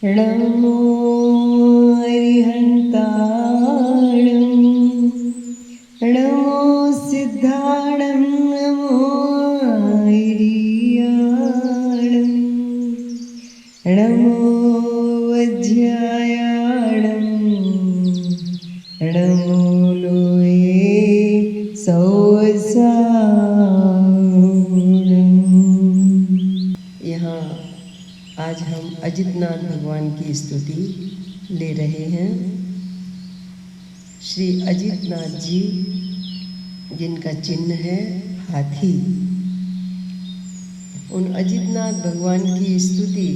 नमो अरिहन्ताणं नमो सिद्धाणं नमो ऐरियाणं नमो वज्रायाणं नमो लोये सौसाणं। यहाँ आज हम अजितनाथ भगवान की स्तुति ले रहे हैं। श्री अजितनाथ जी जिनका चिन्ह है हाथी, उन अजितनाथ भगवान की स्तुति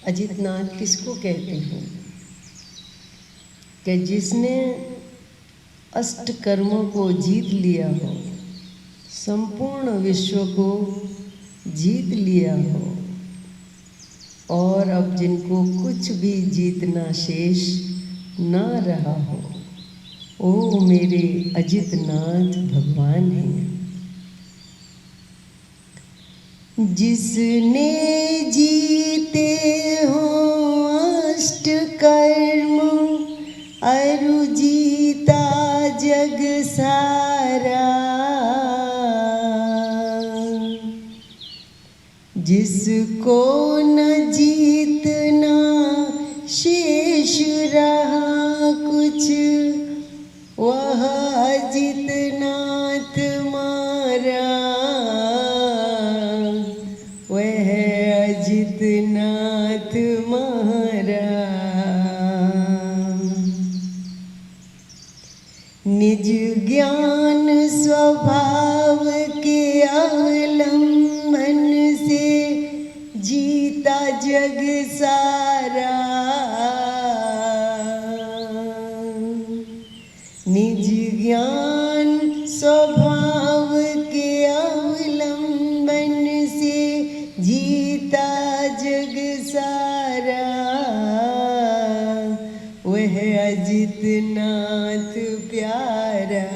अजितनाथ किसको कहते हैं कि जिसने अष्ट कर्मों को जीत लिया हो, संपूर्ण विश्व को जीत लिया हो और अब जिनको कुछ भी जीतना शेष ना रहा हो, ओ मेरे अजितनाथ भगवान हैं। जिसने जीते हो अष्ट कर्म अरु जीता जग सारा, जिसको न जीतना शेष रहा कुछ, वह अजितनाथ मारा, वह अजितनाथ मारा। निज ज्ञान स्वभाव के अवलंबन से जीता जग सारा, निज ज्ञान स्वभाव के अवलंबन से जीता जग सारा, वह अजितनाथ प्यारा,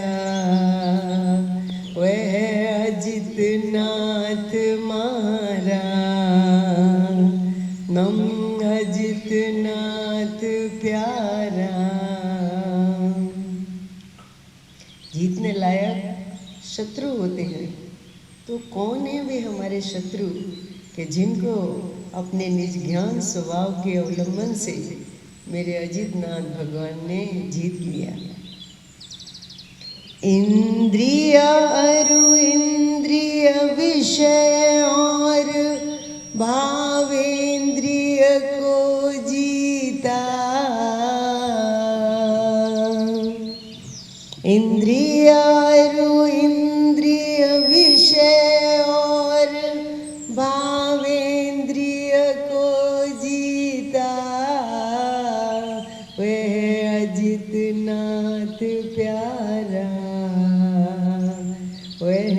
वह अजितनाथ मारा। नम अजितनाथ प्यारा। जीतने लायक शत्रु होते हैं, तो कौन है वे हमारे शत्रु कि जिनको अपने निज ज्ञान स्वभाव के अवलंबन से मेरे अजितनाथ भगवान ने जीत लिया। इंद्रिय अरु इंद्रिय विषय और भावेंद्रिय को जीता, इंद्रिय अरु इंद्रिय विषय और भावेंद्रिय को जीता, वह अजितनाथ प्यारा, वह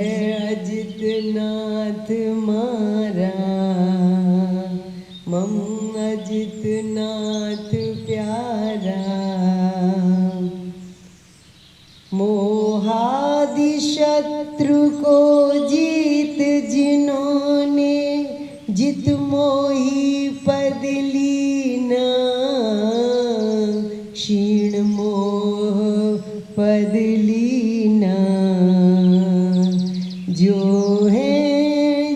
अजितनाथ मारा। मम अजितनाथ प्यारा। मोहादि शत्रु को जीत जिन्होंने जित मोही पद लीना, क्षीण मोह पद लीना, जो है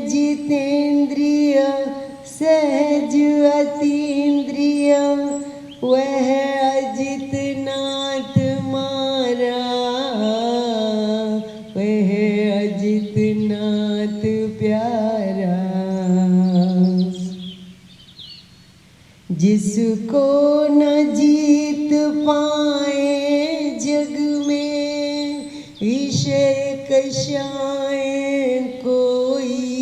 जितेंद्रिय सहज अतीन्द्रिय, वह अजितनाथ मारा, वह अजितनाथ प्यारा। जिसको न जीत पाए जग में विषय कषाय कोई,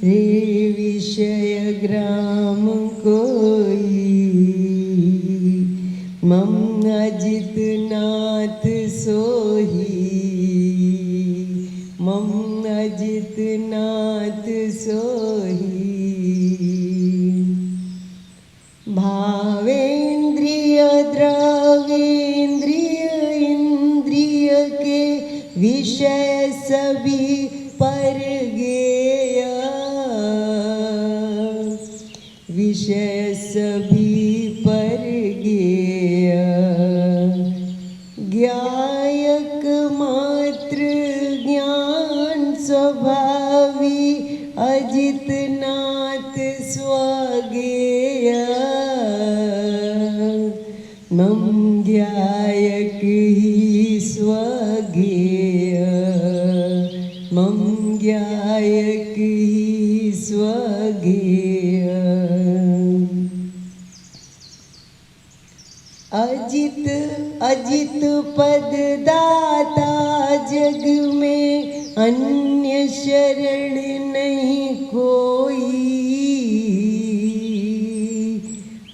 रे विषय ग्राम कोई, मम अजितनाथ सोही, मम अजितनाथ सोही। भावेंद्रिय द्रवेंद्रिय इंद्रिय के विषय विषय सभी पर गेय, ज्ञायक मात्र ज्ञान स्वभावी, अजितनाथ स्वगेय। मम ज्ञायक ही स्वगेय, मम ज्ञायक ही स्वगेय। अजित अजित पद दाता, जग में अन्य शरण नहीं कोई,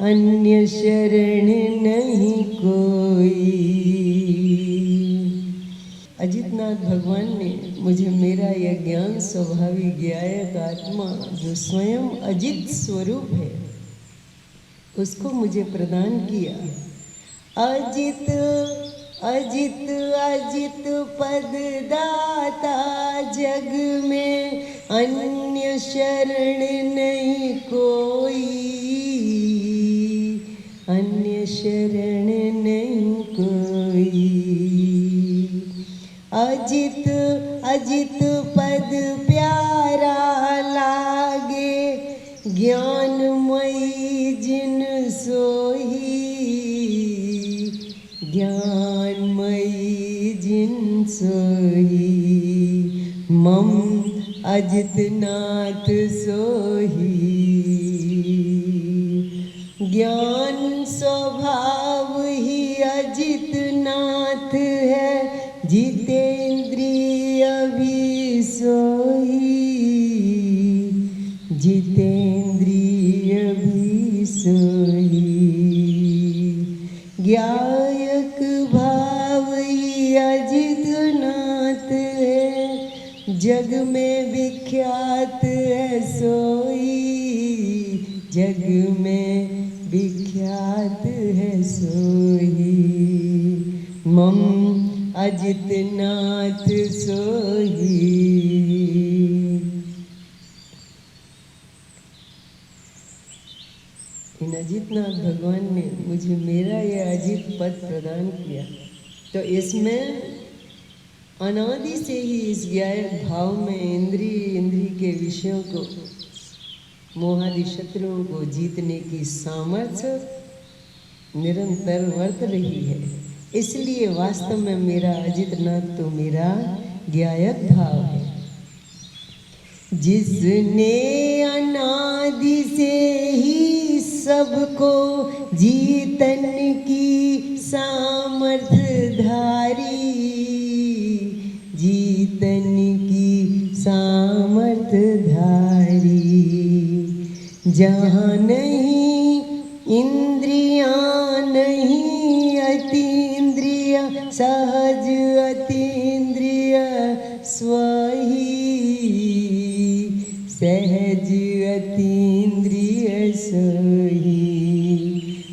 अन्य शरण नहीं कोई। अजितनाथ भगवान ने मुझे मेरा यह ज्ञान स्वभावी ज्ञायक आत्मा जो स्वयं अजित स्वरूप है उसको मुझे प्रदान किया। अजित अजित अजित पद दाता, जग में अन्य शरण नहीं कोई, अन्य शरण नहीं कोई। अजित अजित पद प्यारा लागे, ज्ञानमयी जिन सोही, ज्ञानमयी जिन सोही। मम अजितनाथ सोही, ज्ञान स्वभाव ही अजितनाथ है, जितेंद्रिय भी सोही, जितेंद्रिय भी सोही। ज्ञायक भाव ही अजितनाथ है, जग में विख्यात है सोई, जग में विख्यात है सोई। मम अजितनाथ सोही। इन अजितनाथ भगवान ने मुझे मेरा यह अजित पद प्रदान किया, तो इसमें अनादि से ही इस ज्ञायक भाव में इंद्रिय के विषयों को, मोहादि शत्रुओं को जीतने की सामर्थ्य निरंतर वर्त रही है। इसलिए वास्तव में मेरा अजितनाथ तो मेरा ज्ञायक भाव है। जिसने अनादि से ही सबको जीतन की सामर्थ्य धारी, जीतन की सामर्थ्य धारी। जहाँ नहीं इंद्रियां नहीं अतीन्द्रिय, सहज अतीन्द्रिय स्वही, सहज अतीन्द्रिय सोही।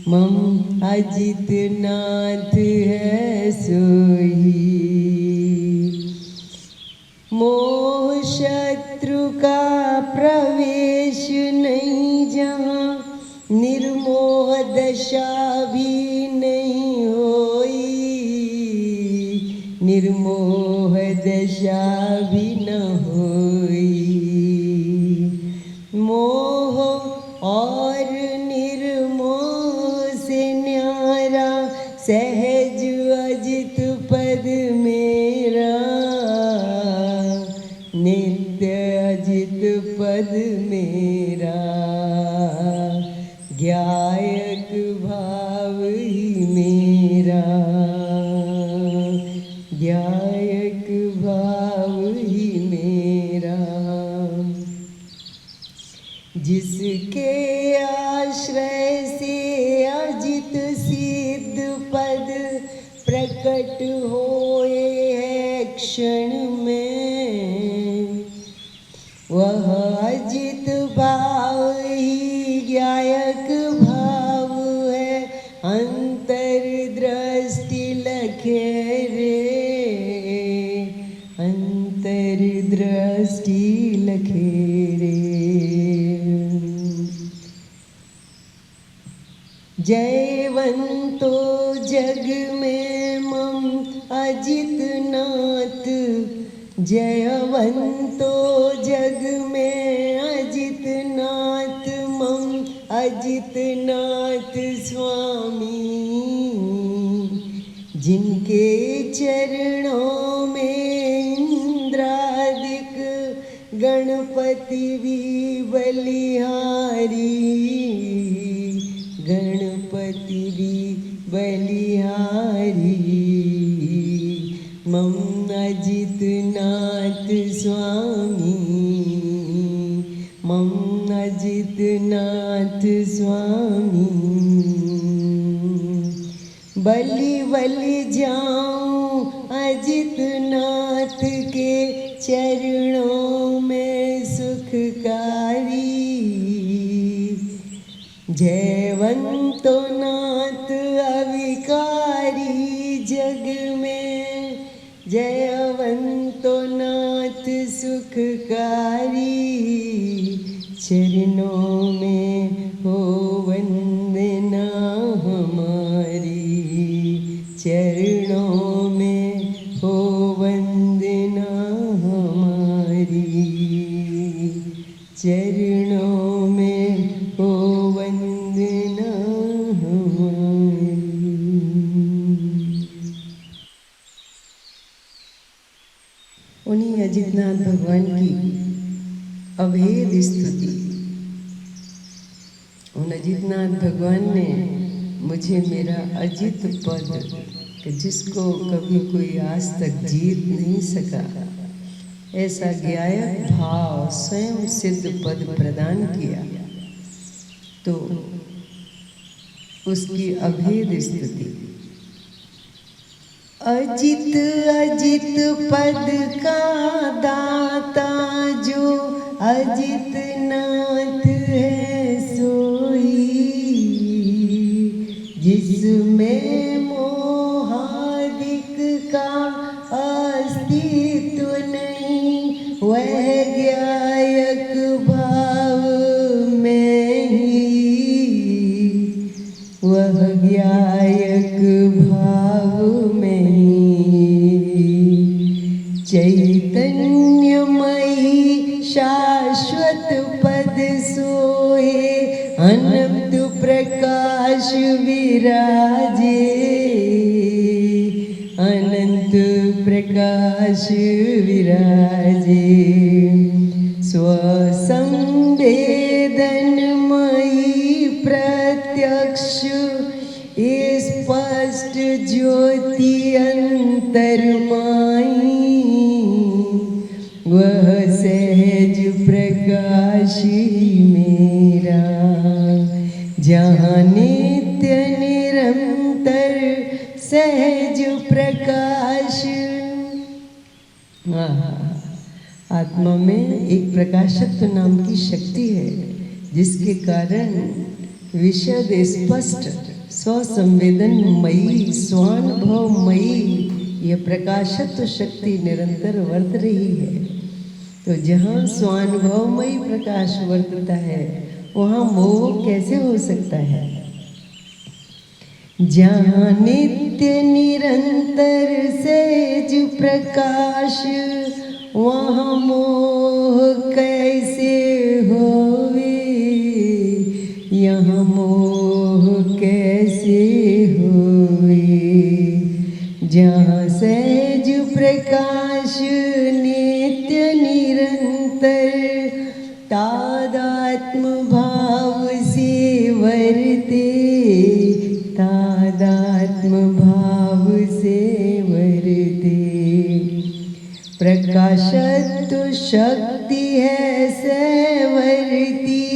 मम अजितनाथ है सोही। मोह शत्रु का प्रवेश नहीं जहाँ, निर्मोह दशा भी नहीं होई, निर्मोह दशा भी न होई। मोह और निर्मोह से न्यारा, सहज अजित पद मेरा, नित्य अजित पद मेरा। ज्ञायक भाव ही मेरा, ज्ञायक भाव ही मेरा। जिसके आश्रय से अजित सिद्ध पद प्रकट होए है क्षण में, वह अजित भाव ही ज्ञायक भाव है। अंतर दृष्टि लखे रे, अंतर दृष्टि लखे रे। जयवंतो जग में मम अजित नाथ, जयवंतो जग में अजित नाथ मम अजित नाथ स्वामी। जिनके चरणों में इंद्रादिक गणपति भी बलिहारी, गणपति भी बलिहारी। मम अजित नाथ स्वामी, मम अजित नाथ स्वामी। बलि बलि जाऊं अजित नाथ के चरणों में सुखकारी। जयवंतो नाथ अविकारी जग में, जयवंतो नाथ सुखकारी। चरणों में हो वंदना हमारी, चरणों में हो वंदना हमारी, चरणों में हो वंदना हमारी। उन्हीं अजितनाथ भगवान की अभेद स्तुति। उन अजितनाथ भगवान ने मुझे मेरा अजित पद, कि जिसको कभी कोई आज तक जीत नहीं सका, ऐसा ज्ञायक भाव स्वयं सिद्ध पद प्रदान किया। तो उसकी अभेद स्तुति। अजित अजित पद का दाता जो अजित नाथ है सोई, जिसमें मोहादिक का अस्तित्व नहीं, वह ज्ञायक भाव में ही, वह ज्ञायक भाव में ही। चैतन्यमयी शाश्वत पद सोए, अनंत प्रकाश विराजे, अनंत प्रकाश विराजे। स्वसंवेदनमयी प्रत्यक्ष स्पष्ट ज्योति अंतर्माई, वह सहज प्रकाश मेरा, जहाँ नित्य निरंतर सहज प्रकाश। आत्मा में एक प्रकाशत्व नाम की शक्ति है, जिसके कारण विशद स्पष्ट स्वसंवेदनमयी स्वानुभवमयी यह प्रकाशत्व शक्ति निरंतर वर्त रही है। तो जहाँ स्वानुभवमयी प्रकाश वर्तता है, वहाँ मोह कैसे हो सकता है? जहाँ नित्य निरंतर सहज प्रकाश, वहाँ मोह कैसे होवे? यहाँ मोह कैसे होवे? जहाँ सहज प्रकाश नित्य निरंतर तादात्म भाव से वर्ते, तादात्म भाव से वर्ते। प्रकाशत्व शक्ति है सैवर्ती,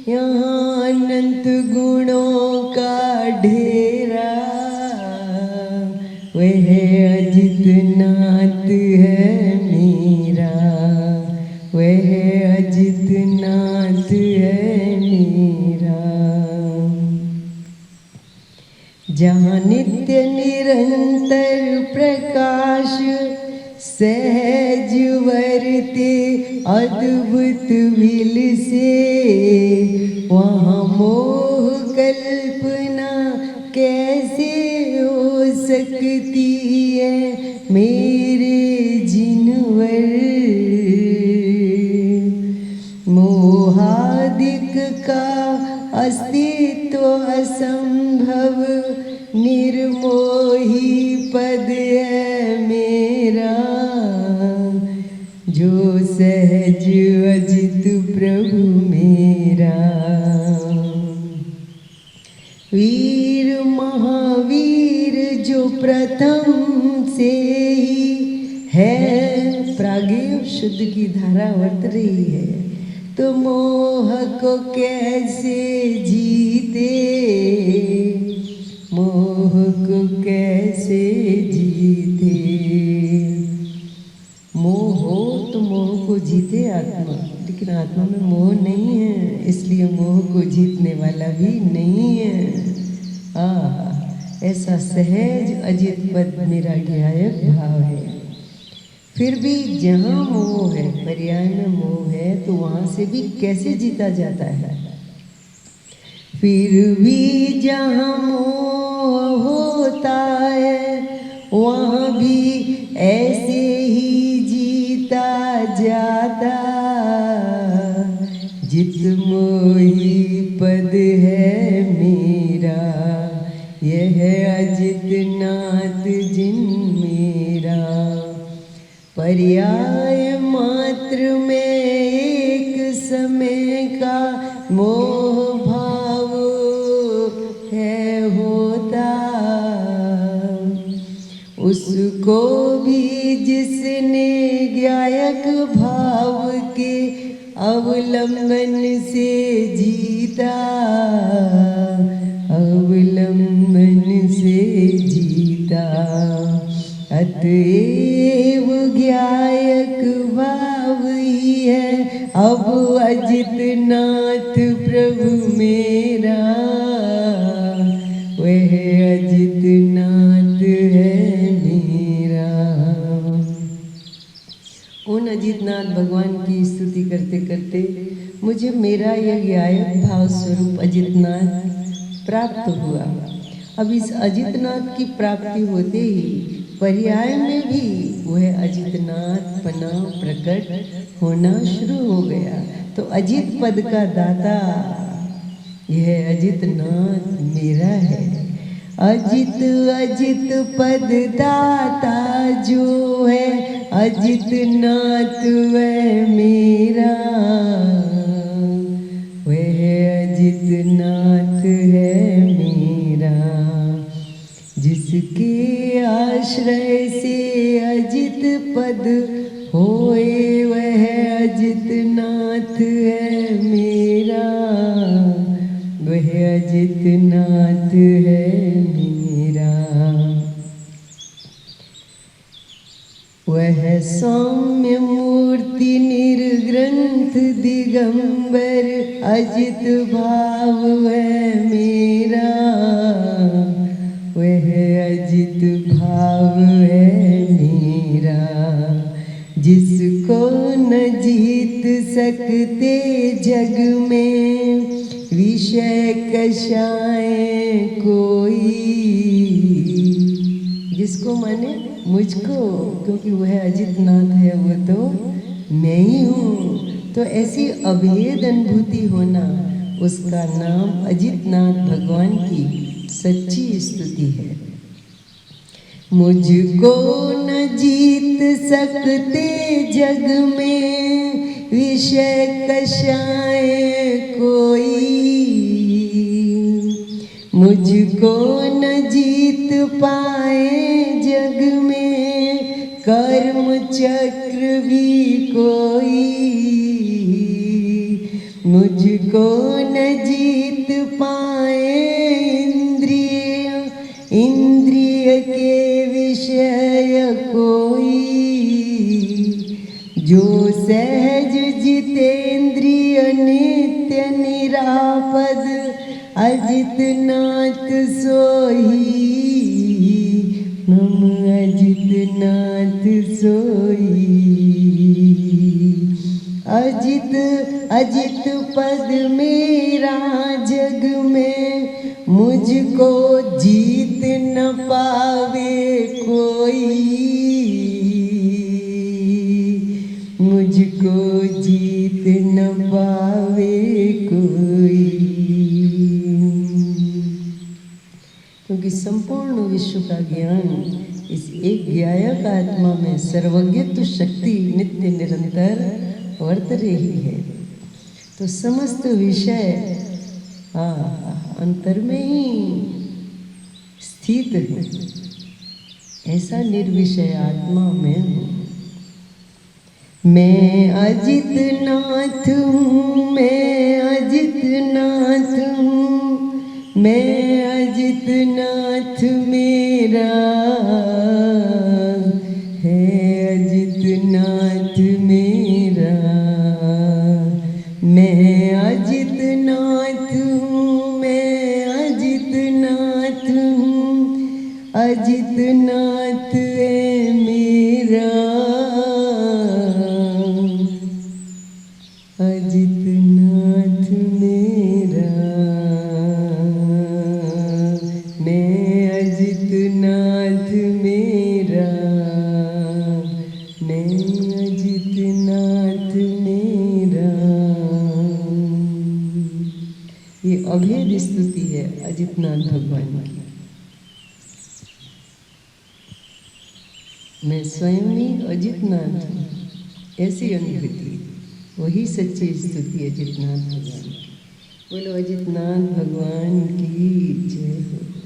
यहाँ अनंत गुणों का ढेरा, वह अजित नाथ है मेरा, वह अजित नाथ है मेरा। जहाँ नित्य निरंतर प्रकाश सहज वर्ते अद्भुत विल से, वहाँ मोह कल्पना कैसे हो सकती है मेरे जिनवर। मोहादिक का अस्तित्व असंभव, निर्मोही पद है मेरा, जो सहज अजित प्रभु मेरा। वीर महावीर जो प्रथम से ही है, प्रागेव शुद्ध की धारा वर्त रही है, तो मोह को कैसे जीते, मोह को कैसे जीते। मोह हो तो मोह को जीते आत्मा, लेकिन आत्मा में मोह नहीं है, इसलिए मोह को जीतने वाला भी नहीं है। ऐसा सहज अजित पद मेरा ज्ञायक भाव है। फिर भी जहाँ मोह है, पर्याय में मोह है, तो वहाँ से भी कैसे जीता जाता है। फिर भी जहाँ मोह होता है, वहाँ भी ऐसे ही जीता जाता। जित मोही पद है मेरा, यह अजित नाथ जिन मेरा। पर्याय मात्र में एक समय का मोह भाव है होता, उसको भी जिसने ज्ञायक भाव के अवलंबन से जीता, अवलंबन से जीता। अतएव ज्ञायक भाव ही है अब अजित नाथ प्रभु मेरा, वह अजित नाथ है मेरा। उन अजितनाथ भगवान की स्तुति करते करते मुझे मेरा यह ज्ञायक भाव स्वरूप अजितनाथ प्राप्त हुआ। अब इस अजितनाथ की प्राप्ति होते ही पर्याय में भी वह अजितनाथ पना प्रकट होना शुरू हो गया। तो अजित पद का दाता यह अजितनाथ मेरा है। अजित अजित पद दाता जो है, अजितनाथ वह मेरा, वह अजितनाथ है मेरा। जिसके आश्रय से अजित पद होए, वह अजितनाथ है मेरा, वह अजितनाथ है मेरा। वह सौम्य मूर्ति निर्ग्रंथ दिगंबर अजित भाव है मेरा, वह अजित भाव है मेरा। जिसको न जीत सकते जग में विषय कषाय कोई, जिसको माने मुझको, क्योंकि वह अजितनाथ है, वो तो मैं ही हूँ। तो ऐसी अभेद अनुभूति होना, उसका नाम अजितनाथ भगवान की सच्ची स्तुति है। मुझको न जीत सकते जग में विषय कषाय कोई, मुझको न जीत पाए जग में कर्म चक्र भी कोई, मुझको न जीत पाए इंद्रिय के विषय कोई। जो सहज जितेंद्रिय नित्य निरापद अजितनाथ सोई, मम अजितनाथ सोई। अजित अजित पद मेरा जग में मुझको जीत न पावे कोई, मुझको जीत न पावे कोई। क्योंकि संपूर्ण विश्व का ज्ञान इस एक ज्ञायक आत्मा में सर्वज्ञत्व शक्ति नित्य निरंतर वर्त रही है। तो समस्त विषय अंतर में ही स्थित है। ऐसा निर्विषय आत्मा में हूँ। मैं अजित नाथ हूँ, मैं अजित नाथ हूँ, मैं अजित नाथ मेरा है, अजित नाथ मेरा। मैं अजित नाथ हूँ, मैं अजित नाथ हूँ, अजित नाथ है मेरा, अजित नाथ मेरा। मैं अजित नाथ मेरा, मैं अजित नाथ मेरा। ये अभेद स्तुति है अजितनाथ भगवान की। मैं स्वयं ही अजितनाथ हूँ, ऐसी अनुभूति, वही सच्ची स्तुति अजितनाथ भगवान की। बोलो अजितनाथ भगवान की जय हो।